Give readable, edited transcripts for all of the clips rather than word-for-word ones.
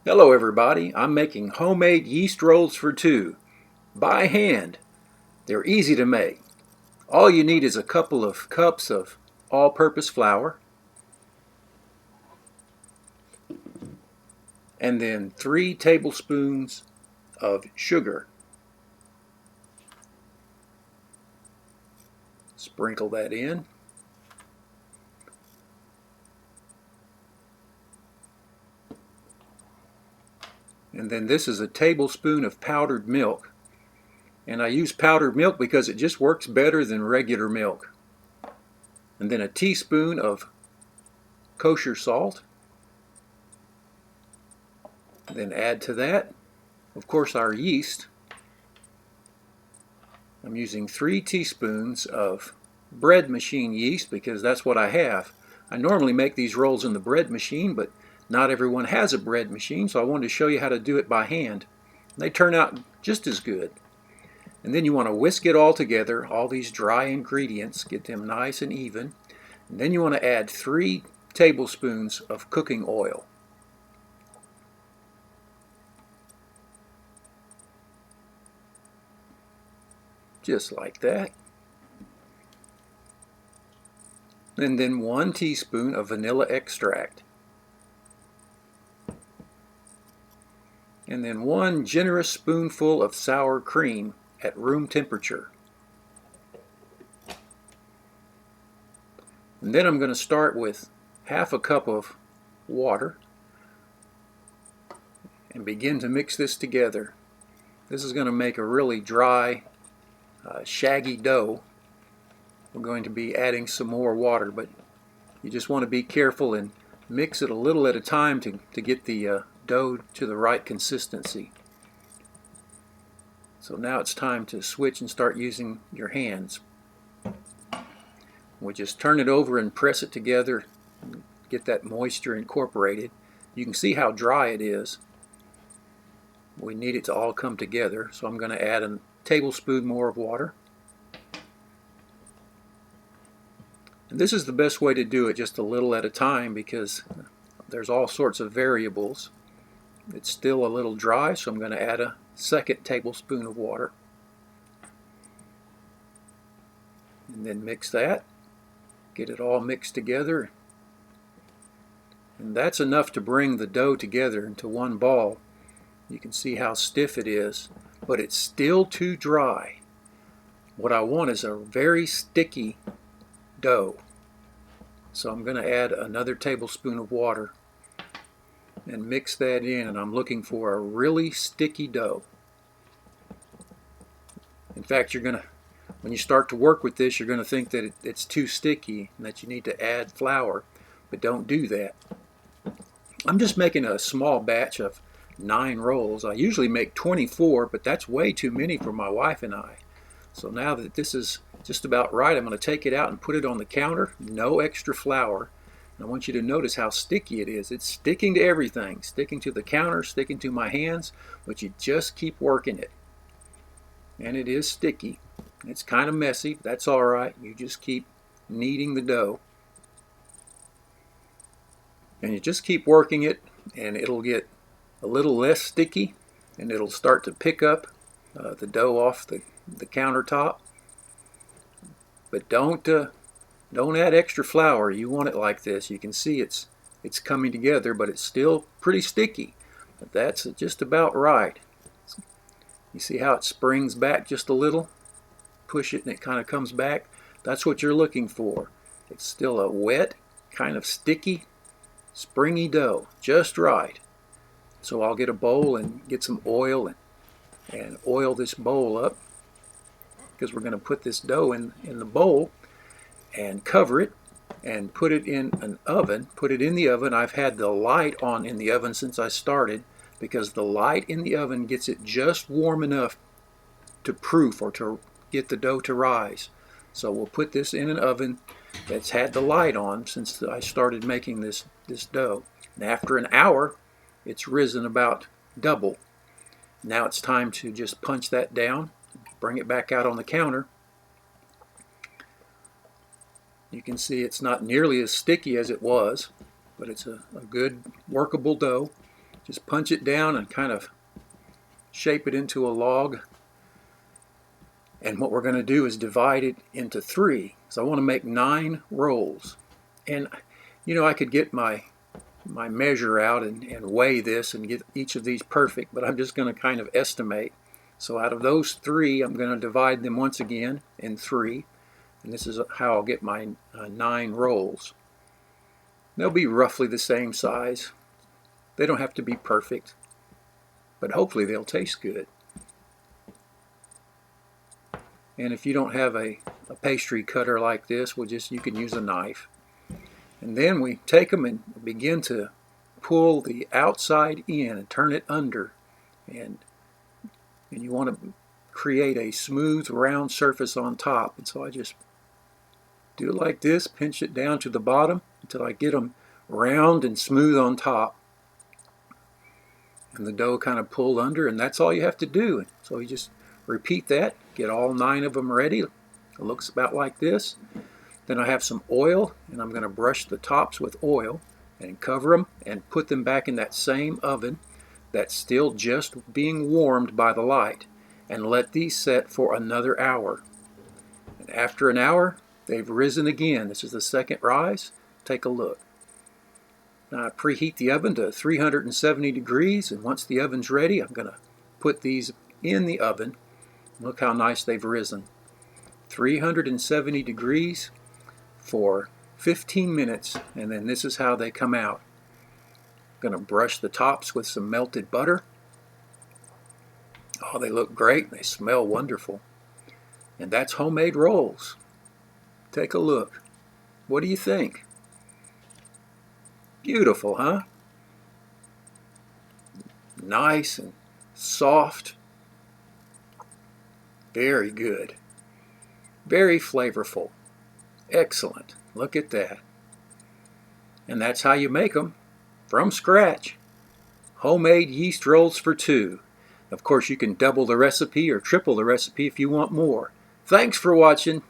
Hello everybody, I'm making homemade yeast rolls for two, by hand. They're easy to make. All you need is a couple of cups of all-purpose flour, and then 3 tablespoons of sugar. Sprinkle that in. And then this is a tablespoon of powdered milk. And I use powdered milk because it just works better than regular milk. And then a teaspoon of kosher salt. Then add to that, of course, our yeast. I'm using 3 teaspoons of bread machine yeast because that's what I have. I normally make these rolls in the bread machine, but not everyone has a bread machine, so I wanted to show you how to do it by hand. They turn out just as good. And then you want to whisk it all together, all these dry ingredients, get them nice and even. And then you want to add 3 tablespoons of cooking oil. Just like that. And then 1 teaspoon of vanilla extract. And then 1 generous spoonful of sour cream at room temperature. And then I'm going to start with half a cup of water and begin to mix this together. This is going to make a really dry, shaggy dough. We're going to be adding some more water, but you just want to be careful and mix it a little at a time to get the dough to the right consistency. So now it's time to switch and start using your hands. We just turn it over and press it together, get that moisture incorporated. You can see how dry it is. We need it to all come together, so I'm going to add a tablespoon more of water. And this is the best way to do it, just a little at a time, because there's all sorts of variables. It's still a little dry, so I'm going to add a 2nd tablespoon of water. And then mix that. Get it all mixed together. And that's enough to bring the dough together into one ball. You can see how stiff it is, but it's still too dry. What I want is a very sticky dough. So I'm going to add another tablespoon of water and mix that in, and I'm looking for a really sticky dough. In fact, when you start to work with this, you're going to think that it's too sticky and that you need to add flour, but don't do that. I'm just making a small batch of 9 rolls. I usually make 24, but that's way too many for my wife and I. So now that this is just about right, I'm going to take it out and put it on the counter. No extra flour. And I want you to notice how sticky it is. It's sticking to everything, sticking to the counter, sticking to my hands, but you just keep working it. And it is sticky. It's kind of messy. That's all right. You just keep kneading the dough. And you just keep working it, and it'll get a little less sticky, and it'll start to pick up the dough off the countertop. But don't add extra flour. You want it like this. You can see it's coming together, but it's still pretty sticky. But that's just about right. You see how it springs back just a little? Push it and it kind of comes back. That's what you're looking for. It's still a wet, kind of sticky, springy dough, just right. So I'll get a bowl and get some oil and oil this bowl up, because we're going to put this dough in the bowl and cover it and put it in an oven. Put it in the oven. I've had the light on in the oven since I started, because the light in the oven gets it just warm enough to proof or to get the dough to rise. So we'll put this in an oven that's had the light on since I started making this dough. And after an hour, it's risen about double. Now it's time to just punch that down, bring it back out on the counter. You can see it's not nearly as sticky as it was, but it's a good workable dough. Just punch it down and kind of shape it into a log. And what we're going to do is divide it into 3. So I want to make 9 rolls. And you know, I could get my measure out and weigh this and get each of these perfect, but I'm just going to kind of estimate. So out of those 3, I'm going to divide them once again in 3. And this is how I'll get my 9 rolls. They'll be roughly the same size. They don't have to be perfect, but hopefully they'll taste good. And if you don't have a pastry cutter like this, you can use a knife. And then we take them and begin to pull the outside in and turn it under. And you want to create a smooth round surface on top. And so I just do it like this, pinch it down to the bottom until I get them round and smooth on top. And the dough kind of pulled under, and that's all you have to do. So you just repeat that, get all 9 of them ready. It looks about like this. Then I have some oil, and I'm going to brush the tops with oil and cover them and put them back in that same oven that's still just being warmed by the light, and let these set for another hour. And after an hour, they've risen again. This is the second rise. Take a look. Now I preheat the oven to 370 degrees, and once the oven's ready, I'm going to put these in the oven. Look how nice they've risen. 370 degrees for 15 minutes, and then this is how they come out. I'm going to brush the tops with some melted butter. Oh, they look great. They smell wonderful. And that's homemade rolls. Take a look. What do you think? Beautiful, huh? Nice and soft. Very good. Very flavorful. Excellent. Look at that. And that's how you make them, from scratch. Homemade yeast rolls for 2. Of course, you can double the recipe or triple the recipe if you want more. Thanks for watching.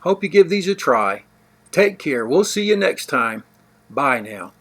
Hope you give these a try. Take care. We'll see you next time. Bye now.